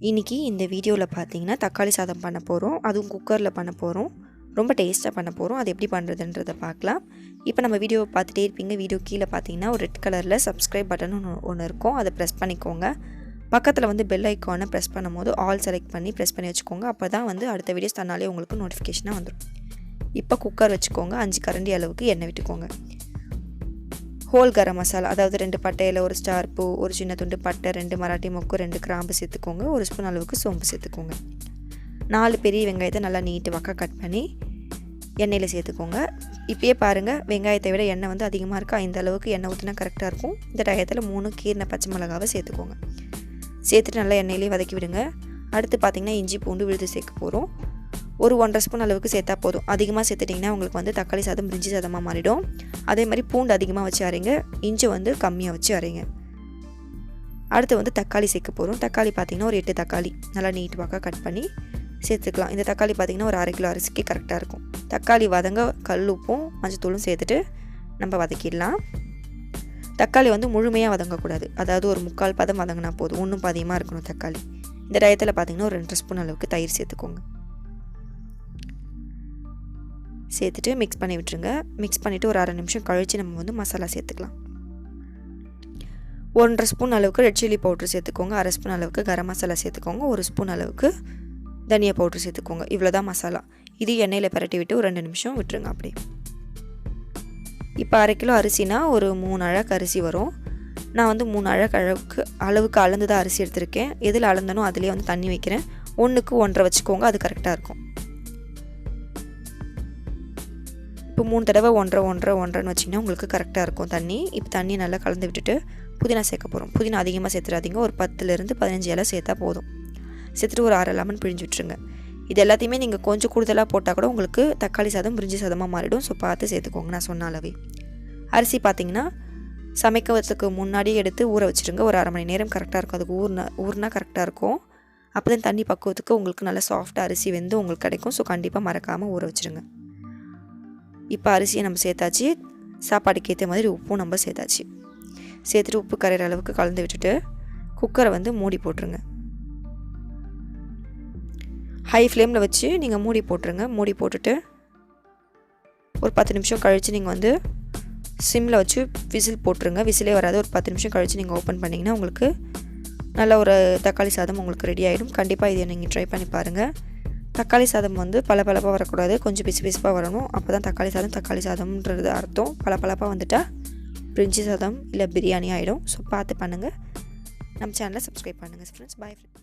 இன்றைக்கி இந்த வீடியோவில் பார்த்தீங்கன்னா தக்காளி சாதம் பண்ண போகிறோம். அதுவும் குக்கரில் பண்ண போகிறோம். ரொம்ப டேஸ்ட்டாக பண்ண போகிறோம். அது எப்படி பண்ணுறதுன்றதை பார்க்கலாம். இப்போ நம்ம வீடியோவை பார்த்துட்டே இருப்பீங்க. வீடியோ கீழே பார்த்தீங்கன்னா ஒரு ரெட் கலரில் சப்ஸ்கிரைப் பட்டன் ஒன்று இருக்கும். அதை ப்ரெஸ் பண்ணிக்கோங்க. பக்கத்தில் வந்து பெல் ஐக்கானை ப்ரெஸ் பண்ணும்போது ஆல் செலக்ட் பண்ணி ப்ரெஸ் பண்ணி வச்சுக்கோங்க. அப்போ தான் வந்து அடுத்த வீடியோஸ் தன்னாலே உங்களுக்கு நோட்டிஃபிகேஷனாக வந்துடும். இப்போ குக்கர் வச்சுக்கோங்க. 5 கரண்டி அளவுக்கு எண்ணெய் விட்டுக்கோங்க. ஹோல் கரம் மசாலா, அதாவது 2 பட்டையில், ஒரு ஸ்டார் பூ, ஒரு சின்ன துண்டு பட்டை, 2 மராட்டி மொக்கு, 2 கிராம்பு சேர்த்துக்கோங்க. 1 ஸ்பூன் அளவுக்கு சோம்பு சேர்த்துக்கோங்க. 4 பெரிய வெங்காயத்தை நல்லா நீட்டு வக்க கட் பண்ணி எண்ணெயில் சேர்த்துக்கோங்க. இப்போயே பாருங்கள், வெங்காயத்தை விட எண்ணெய் வந்து அதிகமாக இருக்குது. இந்த அளவுக்கு எண்ணெய் ஊற்றினா கரெக்டாக இருக்கும். இந்த டயத்தில் 3 கீரின பச்சை மிளகாவை சேர்த்துக்கோங்க. சேர்த்துட்டு நல்லா எண்ணெயிலே வதக்கி விடுங்க. அடுத்து பார்த்திங்கன்னா இஞ்சி பூண்டு விழுது சேர்க்க போகிறோம். ஒரு 1.5 ஸ்பூன் அளவுக்கு சேர்த்தா போதும். அதிகமாக சேர்த்துட்டிங்கன்னா உங்களுக்கு வந்து தக்காளி சாதம் பிரிஞ்சி சாதமாக மாறிடும். அதே மாதிரி பூண்டு அதிகமாக வச்சு அரைங்க, இஞ்சி வந்து கம்மியாக வச்சு அரைங்க. அடுத்து வந்து தக்காளி சேர்க்க போகிறோம். தக்காளி பார்த்திங்கன்னா ஒரு 8 தக்காளி நல்லா நீட் வாக்காக கட் பண்ணி சேர்த்துக்கலாம். இந்த தக்காளி பார்த்திங்கன்னா ஒரு 1/2 கிலோ அரிசிக்கு கரெக்டாக இருக்கும். தக்காளி வதங்க கல் உப்பும் மஞ்சத்தூளும் சேர்த்துட்டு நம்ம வதக்கிடலாம். தக்காளி வந்து முழுமையாக வதங்கக்கூடாது, அதாவது ஒரு 3/4 பதம் வதங்கினா போதும். ஒன்றும் பாதியமாக இருக்கணும் தக்காளி. இந்த டயத்தில் பார்த்திங்கன்னா ஒரு 2 ஸ்பூன் அளவுக்கு தயிர் சேர்த்துக்கோங்க. சேர்த்துட்டு மிக்ஸ் பண்ணி விட்டுருங்க. மிக்ஸ் பண்ணிவிட்டு ஒரு 1/2 நிமிஷம் கழித்து நம்ம வந்து மசாலா சேர்த்துக்கலாம். 1.5 ஸ்பூன் அளவுக்கு ரெட் சில்லி பவுட்ரு சேர்த்துக்கோங்க. 1/2 ஸ்பூன் அளவுக்கு கரம் மசாலா சேர்த்துக்கோங்க. 1 ஸ்பூன் அளவுக்கு தனியா பவுட்ரு சேர்த்துக்கோங்க. இவ்வளோ தான் மசாலா. இது எண்ணெயில் பரட்டி விட்டு ஒரு 2 நிமிஷம் விட்டுருங்க. அப்படியே இப்போ 1/2 கிலோ அரிசினா ஒரு 3 அழகு அரிசி வரும். நான் வந்து 3 அளவுக்கு அளந்து தான் அரிசி எடுத்திருக்கேன். எதில் அளந்தனோ அதிலே வந்து தண்ணி வைக்கிறேன். 1க்கு 1.5 வச்சுக்கோங்க, அது கரெக்டாக இருக்கும். இப்போ 3 தடவை 1.5 வச்சிங்கன்னா உங்களுக்கு கரெக்டாக இருக்கும் தண்ணி. இப்போ தண்ணி நல்லா கலந்து விட்டுட்டு புதினா சேர்க்க போகிறோம். புதினா அதிகமாக சேர்த்துறாதீங்க. ஒரு 10லேருந்து 15 இலை சேர்த்தா போதும். சேர்த்துட்டு ஒரு 1/2 லெமன் பிழிஞ்சு விட்டுருங்க. இது எல்லாத்தையுமே நீங்கள் கொஞ்சம் கூடுதலாக போட்டால் கூட உங்களுக்கு தக்காளி சாதம் பிரிஞ்சி சாதமாக மாறிடும். ஸோ பார்த்து சேர்த்துக்கோங்க. நான் சொன்ன அளவே அரிசி பார்த்திங்கன்னா சமைக்கிறதுக்கு முன்னாடியே எடுத்து ஊற வச்சுருங்க. ஒரு 1/2 மணி நேரம் கரெக்டாக இருக்கும். அதுக்கு ஊறினா கரெக்டாக இருக்கும். அப்போ தான் தண்ணி பக்குவத்துக்கு உங்களுக்கு நல்லா சாஃப்டாக அரிசி வெந்து உங்களுக்கு கிடைக்கும். ஸோ கண்டிப்பாக மறக்காமல் ஊற வச்சுருங்க. இப்போ அரிசியை நம்ம சேர்த்தாச்சு. சாப்பாடுக்கு ஏற்ற மாதிரி உப்பும் நம்ம சேர்த்தாச்சு. சேர்த்துட்டு உப்பு கரையிற அளவுக்கு கலந்து விட்டுட்டு குக்கரை வந்து மூடி போட்டுருங்க. ஹை ஃப்ளேமில் வச்சு நீங்கள் மூடி போட்டுருங்க. மூடி போட்டுட்டு ஒரு 10 நிமிஷம் கழித்து நீங்கள் வந்து சிம்மில் வச்சு விசில் போட்டுருங்க. விசிலே வராது. ஒரு 10 நிமிஷம் கழித்து நீங்கள் ஓப்பன் பண்ணிங்கன்னா உங்களுக்கு நல்ல ஒரு தக்காளி சாதம் உங்களுக்கு ரெடி ஆகிடும். கண்டிப்பாக இதை நீங்கள் ட்ரை பண்ணி பாருங்கள். தக்காளி சாதம் வந்து பளபளப்பாக வரக்கூடாது, கொஞ்சம் பிசு பிசுப்பாக வரணும். அப்போ தான் தக்காளி சாதம்ன்றது அர்த்தம். பளபளப்பாக வந்துட்டால் பிரிஞ்சி சாதம் இல்லை பிரியாணி ஆகிடும். ஸோ பார்த்து பண்ணுங்கள். நம்ம சேனலை சப்ஸ்கிரைப் பண்ணுங்கள் ஃப்ரெண்ட்ஸ். Bye friends.